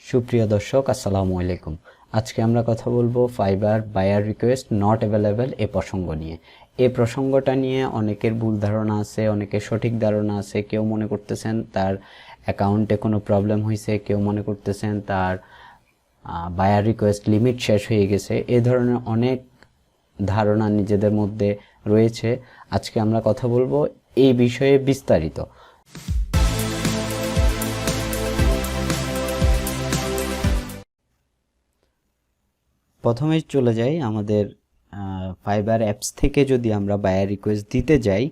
সুপ্রিয় দর্শক আসসালামু আলাইকুম। আজকে আমরা কথা বলবো Fiverr buyer request not available এই প্রসঙ্গ নিয়ে। এই প্রসঙ্গটা নিয়ে অনেকের ভুল ধারণা আছে, অনেকের সঠিক ধারণা আছে। কেউ মনে করতেছেন তার অ্যাকাউন্টে কোনো প্রবলেম হয়েছে, কেউ মনে করতেছেন তার বায়ার রিকোয়েস্ট লিমিট শেষ হয়ে গেছে। এই ধরনের অনেক ধারণা নিজেদের মধ্যে রয়েছে। আজকে আমরা কথা বলবো এই বিষয়ে বিস্তারিত। প্রথমে চলে যাই আমাদের ফাইবার অ্যাপস থেকে। যদি আমরা বায়ার রিকোয়েস্ট দিতে যাই,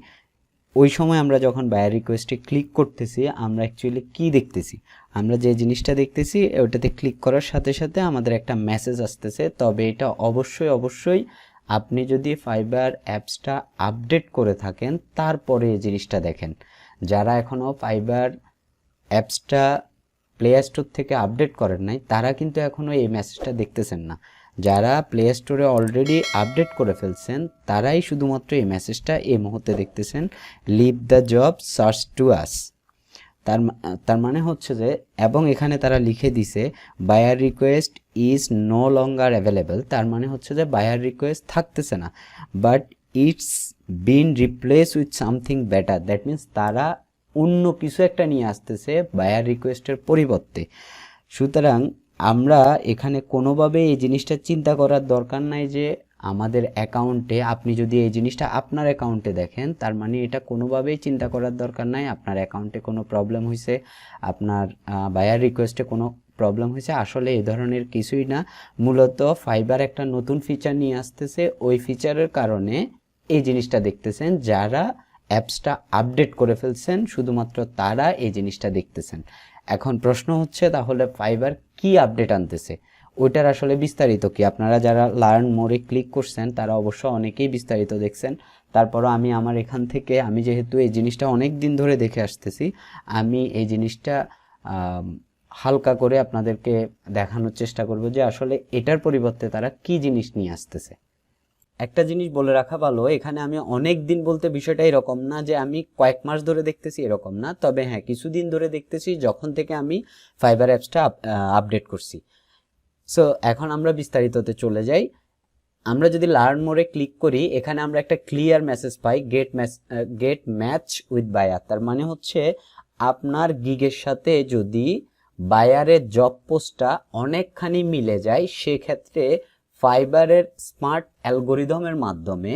ওই সময় আমরা যখন বায়ার রিকোয়েস্টে ক্লিক করতেছি, আমরা অ্যাকচুয়ালি কি দেখতেছি? আমরা যে জিনিসটা দেখতেছি ওটাতে ক্লিক করার সাথে সাথে আমাদের একটা মেসেজ আসতেছে। তবে এটা অবশ্যই আপনি যদি ফাইবার অ্যাপসটা আপডেট করে থাকেন তারপরে এই জিনিসটা দেখেন। যারা এখনও ফাইবার অ্যাপসটা প্লে স্টোর থেকে আপডেট করেন নাই, তারা কিন্তু এখনও এই মেসেজটা দেখতেছেন না। যারা প্লে স্টোরে অলরেডি আপডেট করে ফেলছেন তারাই শুধুমাত্র এই মেসেজটা এই মুহূর্তে দেখতেছেন, leave the job, search to us. তার মানে হচ্ছে যে, এবং এখানে তারা লিখে দিছে buyer request is no longer available. তার মানে হচ্ছে যে বায়ার রিকোয়েস্ট থাকতেছে না, but it's been replace with something better. That means তারা অন্য কিছু একটা নিয়ে আসতেছে বায়ার রিকোয়েস্টের পরিবর্তে। সুতরাং আমরা এখানে কোনোভাবে এই জিনিসটা চিন্তা করার দরকার নাই যে আমাদের অ্যাকাউন্টে, আপনি যদি এই জিনিসটা আপনার অ্যাকাউন্টে দেখেন, তার মানে এটা কোনোভাবেই চিন্তা করার দরকার নাই আপনার অ্যাকাউন্টে কোনো প্রবলেম হয়েছে, আপনার বায়ার রিকোয়েস্টে কোনো প্রবলেম হয়েছে। আসলে এই ধরনের কিছুই না। মূলত ফাইবার একটা নতুন ফিচার নিয়ে আসতেছে, ওই ফিচারের কারণে এই জিনিসটা দেখতেছেন। যারা অ্যাপসটা আপডেট করে ফেলছেন শুধুমাত্র তারা এই জিনিসটা দেখতেছেন। এখন প্রশ্ন হচ্ছে, তাহলে ফাইবার কি আপডেট আনতেছে? ওইটার আসলে বিস্তারিত কি? আপনারা যারা লার্ন মোরে ক্লিক করছেন তারা অবশ্য অনেকেই বিস্তারিত দেখছেন। তারপরও আমি আমার এখান থেকে, আমি যেহেতু এই জিনিসটা অনেক দিন ধরে দেখে আসতেছি, আমি এই জিনিসটা হালকা করে আপনাদেরকে দেখানোর চেষ্টা করব যে আসলে এটার পরিবর্তে তারা কি জিনিস নিয়ে আসতেছে। একটা জিনিস বলে রাখা ভালো, এখানে আমি অনেক দিন বলতে বিষয়টা এরকম না যে আমি কয়েক মাস ধরে দেখতেছি, এরকম না। তবে হ্যাঁ, কিছুদিন ধরে দেখতেছি যখন থেকে আমি ফাইবার অ্যাপসটা আপডেট করছি। সো এখন আমরা বিস্তারিততে চলে যাই। আমরা যদি লার্ন মোরে ক্লিক করি, এখানে আমরা একটা ক্লিয়ার মেসেজ পাই, গেট ম্যাচ উইথ বায়ার। তার মানে হচ্ছে আপনার গিগের সাথে যদি বায়ারের জব পোস্টটা অনেকখানি মিলে যায়, সেক্ষেত্রে ফাইবারের স্মার্ট অ্যালগোরিদমের মাধ্যমে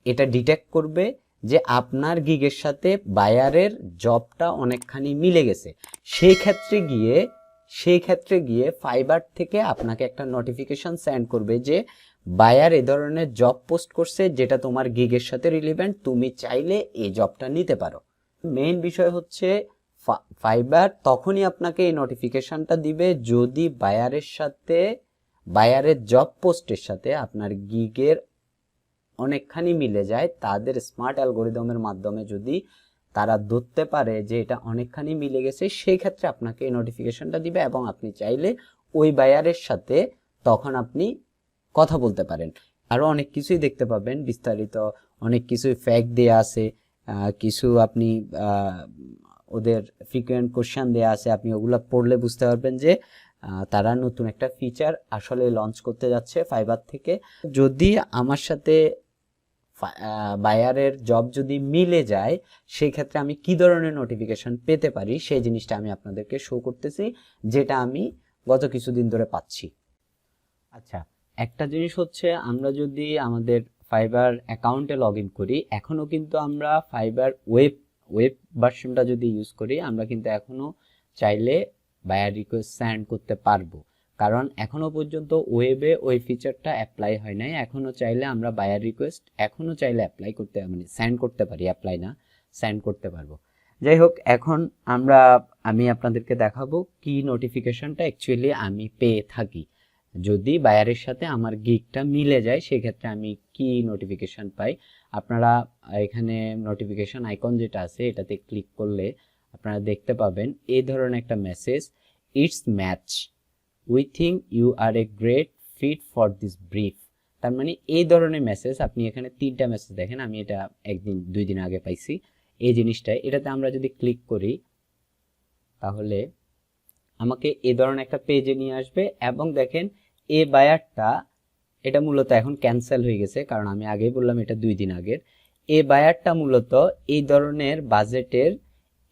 এটা ডিটেক্ট করবে যে আপনার গিগের সাথে বায়ারের জবটা অনেকখানি মিলে গেছে। সেই ক্ষেত্রে গিয়ে ফাইবার থেকে আপনাকে একটা নোটিফিকেশন সেন্ড করবে যে বায়ার এ ধরনের জব পোস্ট করছে যেটা তোমার গিগের সাথে রিলেভেন্ট, তুমি চাইলে এই জবটা নিতে পারো। মেইন বিষয় হচ্ছে ফাইবার তখনই আপনাকে এই নোটিফিকেশনটা দিবে যদি বায়ারের জব পোস্টের সাথে আপনার গিগের অনেকখানি মিলে যায়। তাদের স্মার্ট অ্যালগোরিদমের মাধ্যমে যদি তারা ধরতে পারে যে এটা অনেকখানি মিলে গেছে, সেই ক্ষেত্রে আপনাকে এই নোটিফিকেশনটা দিবে এবং আপনি চাইলে ওই বায়ারের সাথে তখন আপনি কথা বলতে পারেন। আরও অনেক কিছুই দেখতে পাবেন বিস্তারিত, অনেক কিছুই ফ্যাক্ট দেয়া আছে, কিছু আপনি ওদের ফ্রিকোয়েন্ট কোশ্চেন দেয়া আছে, আপনি ওগুলো পড়লে বুঝতে পারবেন যে তারা নতুন একটা ফিচার আসলে লঞ্চ করতে যাচ্ছে ফাইবার থেকে। যদি আমার সাথে বায়ারের জব যদি মিলে যায়, সেই ক্ষেত্রে আমি কি ধরনের নোটিফিকেশন পেতে পারি সেই জিনিসটা আমি আপনাদেরকে শো করতেছি, যেটা আমি গত কিছুদিন ধরে পাচ্ছি। আচ্ছা, একটা জিনিস হচ্ছে, আমরা যদি আমাদের ফাইবার অ্যাকাউন্টে লগ ইন করি, এখনও কিন্তু আমরা ফাইবার ওয়েব ভার্সনটা যদি ইউজ করি, আমরা কিন্তু এখনও চাইলে বায়ার রিকোয়েস্ট সেন্ড করতে পারবো, কারণ এখনো পর্যন্ত ওয়েবে ওই ফিচারটা অ্যাপ্লাই হয় নাই। এখনো চাইলে আমরা বায়ার রিকোয়েস্ট অ্যাপ্লাই করতে, মানে সেন্ড করতে পারি, অ্যাপ্লাই না, সেন্ড করতে পারবো। যাই হোক, এখন আমি আপনাদেরকে দেখাবো কি নোটিফিকেশনটা অ্যাকচুয়ালি আমি পেয়ে থাকি। যদি বায়ারের সাথে আমার গিগটা মিলে যায় সেক্ষেত্রে আমি কি নোটিফিকেশন পাই। আপনারা এখানে নোটিফিকেশন আইকন যেটা আছে এটাতে ক্লিক করলে আপনারা দেখতে পাবেন এই ধরনের একটা message, it's match, we think you are a great fit for this brief. তার মানে এই ধরনের মেসেজ আপনি এখানে 3টা মেসেজ দেখেন, আমি এটা 2 দিন আগে পাইছি এই জিনিসটা। এটাতে আমরা যদি ক্লিক করি তাহলে আমাকে এই ধরনের একটা পেজে নিয়ে আসবে এবং দেখেন এই বায়ারটা, এটা মূলত এখন ক্যান্সেল হয়ে গেছে কারণ আমি আগেই বললাম এটা 2 দিন আগের। এই বায়ারটা মূলত এই ধরনের বাজেটের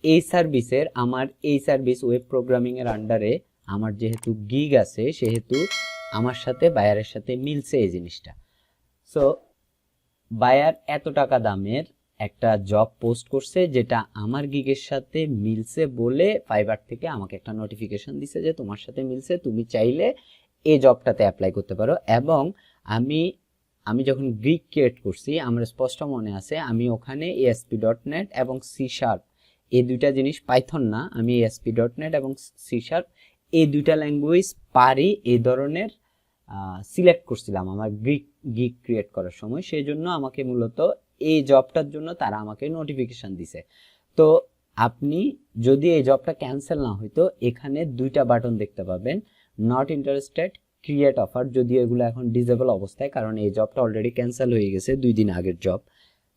এই সার্ভিসের, আমার এই সার্ভিস ওয়েব প্রোগ্রামিং এর আন্ডারে আমার যেহেতু গিগ আছে সেহেতু আমার সাথে বায়ারের সাথে মিলছে এই জিনিসটা। সো বায়ার এত টাকা দামের একটা জব পোস্ট করছে যেটা আমার গিগের সাথে মিলছে বলে ফাইবার থেকে আমাকে একটা নোটিফিকেশন দিছে যে তোমার সাথে মিলছে, তুমি চাইলে এই জবটাতে অ্যাপ্লাই করতে পারো। এবং আমি আমি যখন গিগ ক্রিয়েট করছি আমার স্পষ্ট মনে আছে আমি ওখানে ASP.NET এবং C# এই দুইটা জিনিস, পাইথন না, আমি ASP.NET এবং C# এই দুইটা ল্যাঙ্গুয়েজ পারি এই ধরনের সিলেক্ট করছিলাম আমার গিগ ক্রিয়েট করার সময়। সেই জন্য আমাকে মূলত এই জবটার জন্য তারা আমাকে নোটিফিকেশন দিছে। তো আপনি যদি এই জবটা ক্যান্সেল না হইতো এখানে দুইটা বাটন দেখতে পাবেন, নট ইন্টারেস্টেড, ক্রিয়েট অফার, যদিও এগুলো এখন ডিসেবল অবস্থায় কারণ এই জবটা অলরেডি ক্যান্সেল হয়ে গেছে 2 দিন আগের জব।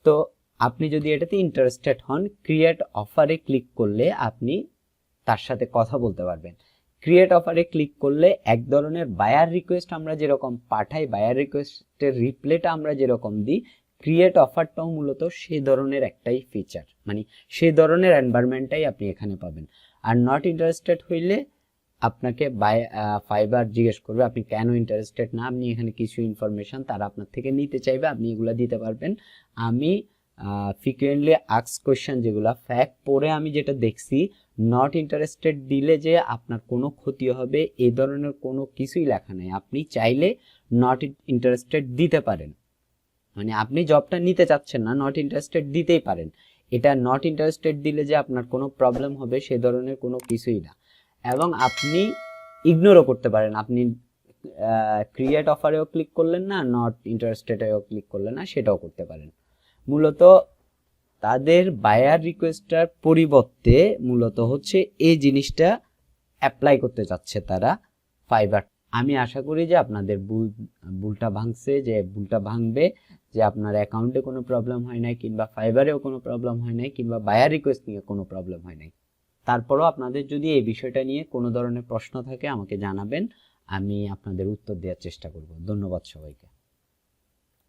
তো আপনি যদি এটাতে ইন্টারেস্টেড হন ক্রিয়েট অফারে ক্লিক করলে আপনি তার সাথে কথা বলতে পারবেন। ক্রিয়েট অফারে ক্লিক করলে এক ধরনের বায়ার রিকোয়েস্ট আমরা যেরকম পাঠাই, বায়ার রিকোয়েস্টের রিপ্লাইটা আমরা যেরকম দিই, ক্রিয়েট অফারটাও মূলত সেই ধরনের একটাই ফিচার, মানে সেই ধরনের এনভায়রনমেন্টটাই আপনি এখানে পাবেন। আর নট ইন্টারেস্টেড হইলে আপনাকে ফাইবার জিজ্ঞেস করবে আপনি কেন ইন্টারেস্টেড না, আপনি এখানে কিছু ইনফরমেশন তারা আপনার থেকে নিতে চাইবে, আপনি এগুলো দিতে পারবেন। আমি ফ্রিকুয়েন্টলি আস্ক কোয়েশ্চেন যেগুলো ফ্যাক্ট পড়ে আমি যেটা দেখছি, নট ইন্টারেস্টেড দিলে যে আপনার কোনো ক্ষতি হবে এই ধরনের কোনো কিছুই লেখা নেই। আপনি চাইলে নট ইন্টারেস্টেড দিতে পারেন, মানে আপনি জবটা নিতে চাচ্ছেন না, নট ইন্টারেস্টেড দিতেই পারেন। এটা নট ইন্টারেস্টেড দিলে যে আপনার কোনো প্রবলেম হবে সে ধরনের কোনো কিছুই না। এবং আপনি ইগনোরও করতে পারেন, আপনি ক্রিয়েট অফারেও ক্লিক করলেন না, নট ইন্টারেস্টেডেও ক্লিক করলেন না, সেটাও করতে পারেন। মূলত তাদের বায়ার রিকোয়েস্টটার পরিবর্তে মূলত হচ্ছে এই জিনিসটা অ্যাপ্লাই করতে চাচ্ছে তারা ফাইবার। আমি আশা করি যে আপনাদের ভুলটা ভাঙছে, যে ভুলটা ভাঙবে, যে আপনার অ্যাকাউন্টে কোনো প্রবলেম হয় নাই, কিংবা ফাইবারেও কোনো প্রবলেম হয় নাই, কিংবা বায়ার রিকোয়েস্ট নিয়ে কোনো প্রবলেম হয় নাই। তারপরও আপনাদের যদি এই বিষয়টা নিয়ে কোনো ধরনের প্রশ্ন থাকে আমাকে জানাবেন, আমি আপনাদের উত্তর দেওয়ার চেষ্টা করব। ধন্যবাদ সবাইকে।